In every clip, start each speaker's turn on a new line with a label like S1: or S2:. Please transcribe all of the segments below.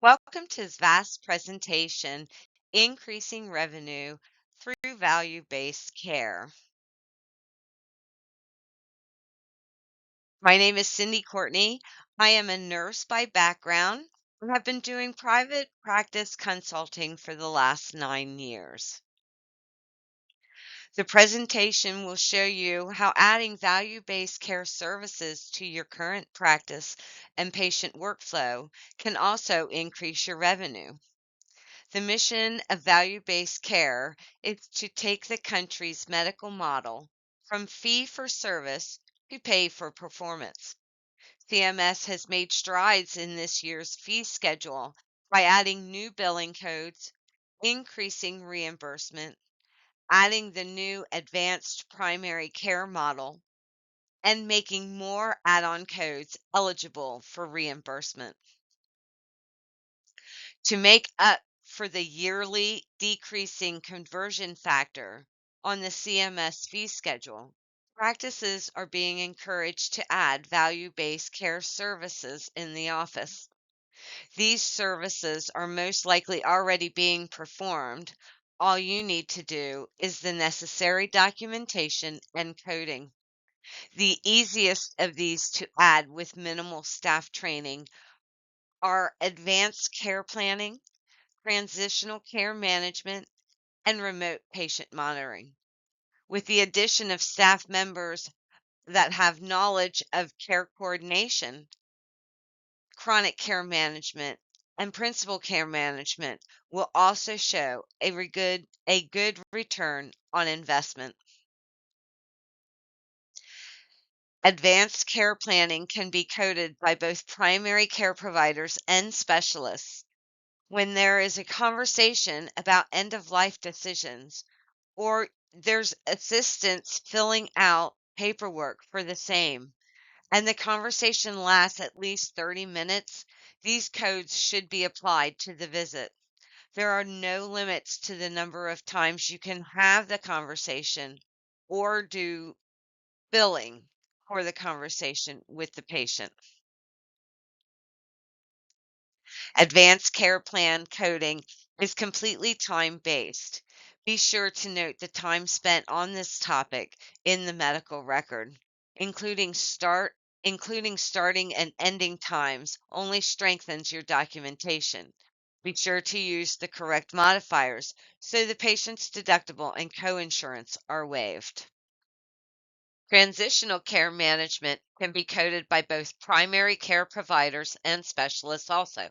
S1: Welcome to Zvast's presentation, Increasing Revenue Through Value-Based Care. My name is Cindy Courtney. I am a nurse by background and have been doing private practice consulting for the last 9 years. The presentation will show you how adding value-based care services to your current practice and patient workflow can also increase your revenue. The mission of value-based care is to take the country's medical model from fee for service to pay for performance. CMS has made strides in this year's fee schedule by adding new billing codes, increasing reimbursement, adding the new advanced primary care model, and making more add-on codes eligible for reimbursement. To make up for the yearly decreasing conversion factor on the CMS fee schedule, practices are being encouraged to add value-based care services in the office. These services are most likely already being performed. All you need to do is the necessary documentation and coding. The easiest of these to add with minimal staff training are advanced care planning, transitional care management, and remote patient monitoring. With the addition of staff members that have knowledge of care coordination, chronic care management, and principal care management will also show a good return on investment. Advanced care planning can be coded by both primary care providers and specialists. When there is a conversation about end-of-life decisions, or there's assistance filling out paperwork for the same, and the conversation lasts at least 30 minutes, these codes should be applied to the visit. There are no limits to the number of times you can have the conversation or do billing for the conversation with the patient. Advanced care plan coding is completely time-based. Be sure to note the time spent on this topic in the medical record, including starting and ending times only strengthens your documentation. Be sure to use the correct modifiers so the patient's deductible and coinsurance are waived. Transitional care management can be coded by both primary care providers and specialists also.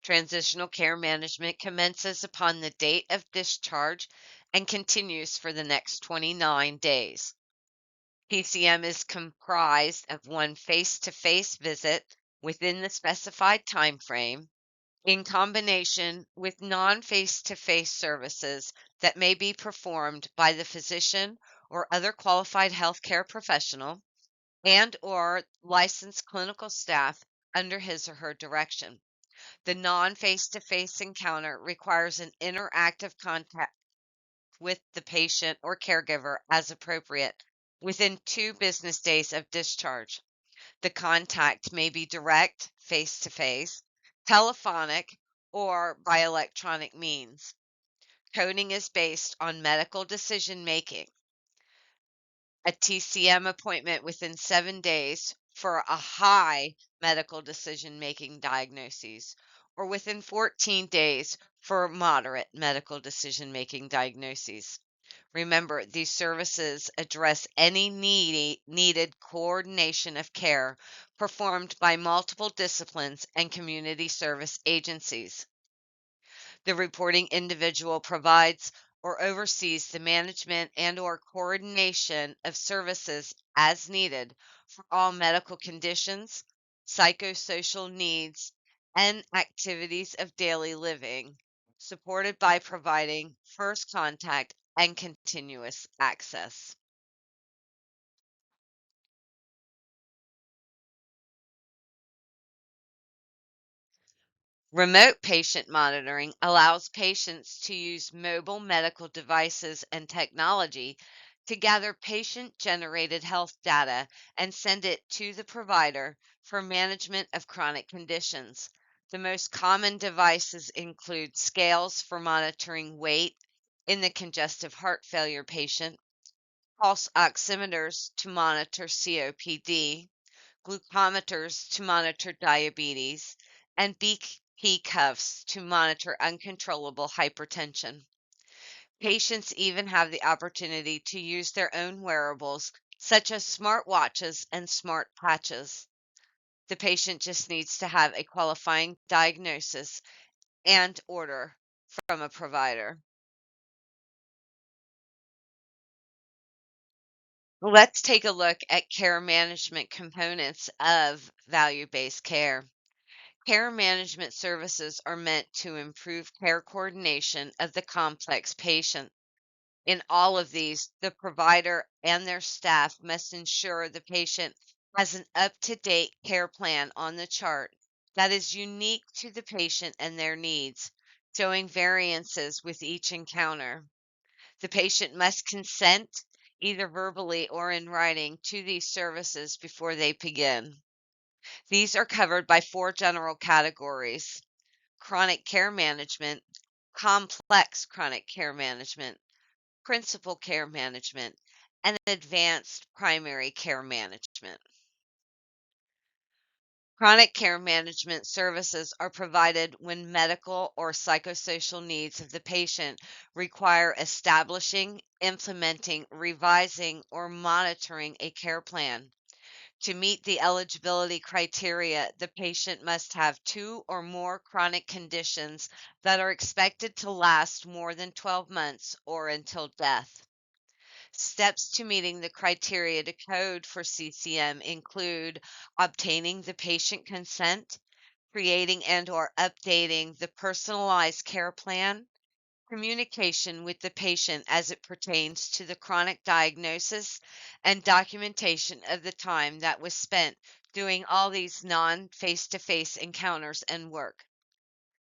S1: Transitional care management commences upon the date of discharge and continues for the next 29 days. PCM is comprised of one face-to-face visit within the specified time frame in combination with non-face-to-face services that may be performed by the physician or other qualified healthcare professional and/or licensed clinical staff under his or her direction. The non-face-to-face encounter requires an interactive contact with the patient or caregiver as appropriate within 2 business days of discharge. The contact may be direct, face-to-face, telephonic, or by electronic means. Coding is based on medical decision making. A TCM appointment within 7 days for a high medical decision making diagnosis, or within 14 days for moderate medical decision making diagnoses. Remember, these services address any needed coordination of care performed by multiple disciplines and community service agencies. The reporting individual provides or oversees the management and/or coordination of services as needed for all medical conditions, psychosocial needs, and activities of daily living, supported by providing first contact and continuous access. Remote patient monitoring allows patients to use mobile medical devices and technology to gather patient-generated health data and send it to the provider for management of chronic conditions. The most common devices include scales for monitoring weight in the congestive heart failure patient, pulse oximeters to monitor COPD, glucometers to monitor diabetes, and BP cuffs to monitor uncontrollable hypertension. Patients even have the opportunity to use their own wearables, such as smartwatches and smart patches. The patient just needs to have a qualifying diagnosis and order from a provider. Let's take a look at care management components of value based care. Care management services are meant to improve care coordination of the complex patient. In all of these, the provider and their staff must ensure the patient has an up to date care plan on the chart that is unique to the patient and their needs, showing variances with each encounter. The patient must consent, either verbally or in writing, to these services before they begin. These are covered by four general categories: chronic care management, complex chronic care management, principal care management, and advanced primary care management. Chronic care management services are provided when medical or psychosocial needs of the patient require establishing, implementing, revising, or monitoring a care plan. To meet the eligibility criteria, the patient must have two or more chronic conditions that are expected to last more than 12 months or until death. Steps to meeting the criteria to code for CCM include obtaining the patient consent, creating and or updating the personalized care plan, communication with the patient as it pertains to the chronic diagnosis, and documentation of the time that was spent doing all these non-face-to-face encounters and work.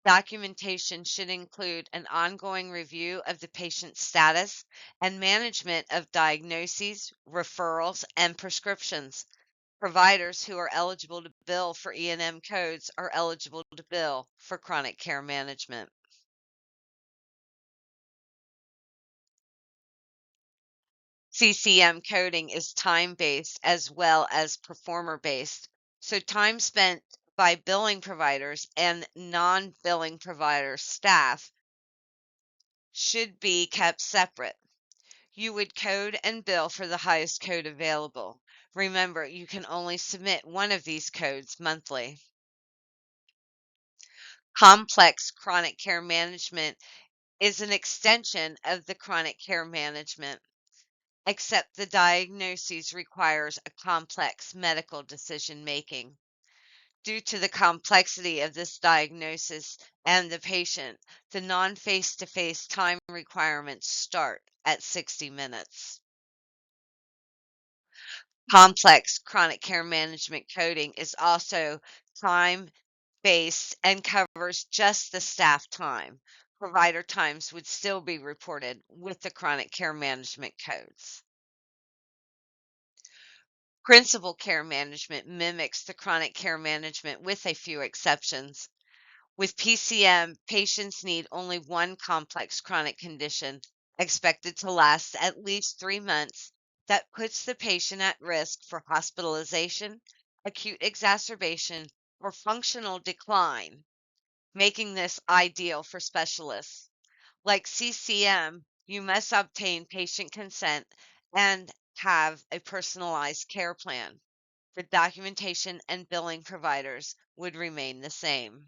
S1: Documentation should include an ongoing review of the patient's status and management of diagnoses, referrals, and prescriptions. Providers who are eligible to bill for E&M codes are eligible to bill for chronic care management. CCM coding is time-based as well as performer-based. So time spent by billing providers and non-billing provider staff should be kept separate. You would code and bill for the highest code available. Remember, you can only submit one of these codes monthly. Complex chronic care management is an extension of the chronic care management, except the diagnosis requires a complex medical decision making. Due to the complexity of this diagnosis and the patient, the non face to face time requirements start at 60 minutes. Complex chronic care management coding is also time based and covers just the staff time. Provider times would still be reported with the chronic care management codes. Principal care management mimics the chronic care management with a few exceptions. With PCM, patients need only one complex chronic condition expected to last at least 3 months that puts the patient at risk for hospitalization, acute exacerbation, or functional decline, making this ideal for specialists. Like CCM, you must obtain patient consent and have a personalized care plan. The documentation and billing providers would remain the same.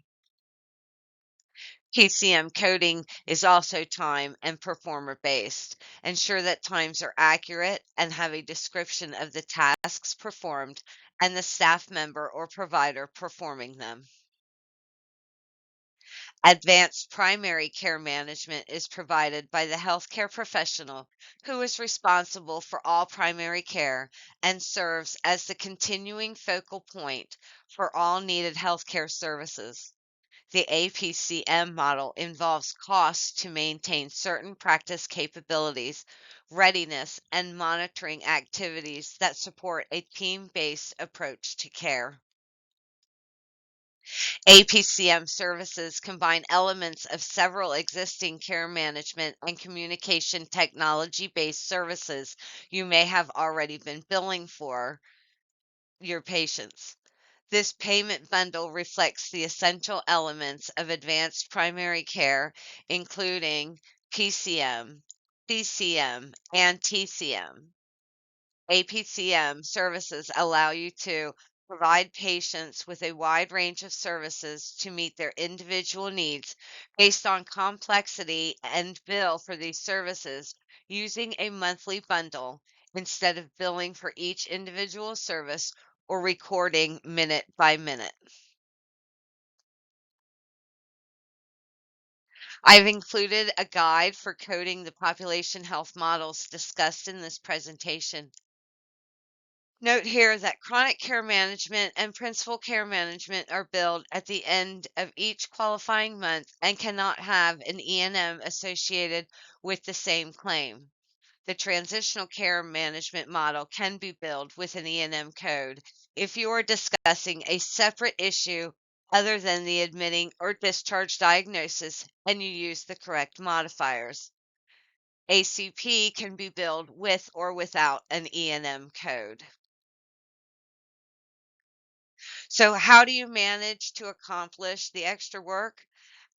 S1: PCM coding is also time and performer based. Ensure that times are accurate and have a description of the tasks performed and the staff member or provider performing them. Advanced primary care management is provided by the healthcare professional who is responsible for all primary care and serves as the continuing focal point for all needed healthcare services. The APCM model involves costs to maintain certain practice capabilities, readiness, and monitoring activities that support a team based approach to care. APCM services combine elements of several existing care management and communication technology based services you may have already been billing for your patients. This payment bundle reflects the essential elements of advanced primary care, including PCM, CCM, and TCM. APCM services allow you to provide patients with a wide range of services to meet their individual needs based on complexity and bill for these services using a monthly bundle instead of billing for each individual service or recording minute by minute. I've included a guide for coding the population health models discussed in this presentation. Note here that chronic care management and principal care management are billed at the end of each qualifying month and cannot have an E&M associated with the same claim. The transitional care management model can be billed with an E&M code if you are discussing a separate issue other than the admitting or discharge diagnosis and you use the correct modifiers. ACP can be billed with or without an E&M code. So, how do you manage to accomplish the extra work?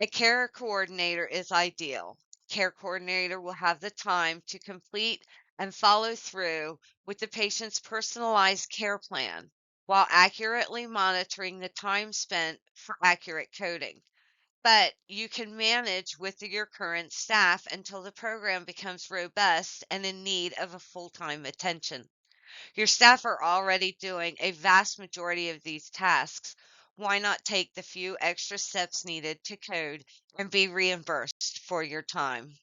S1: A care coordinator is ideal. Care coordinator will have the time to complete and follow through with the patient's personalized care plan while accurately monitoring the time spent for accurate coding. But you can manage with your current staff until the program becomes robust and in need of a full-time attention. Your staff are already doing a vast majority of these tasks. Why not take the few extra steps needed to code and be reimbursed for your time?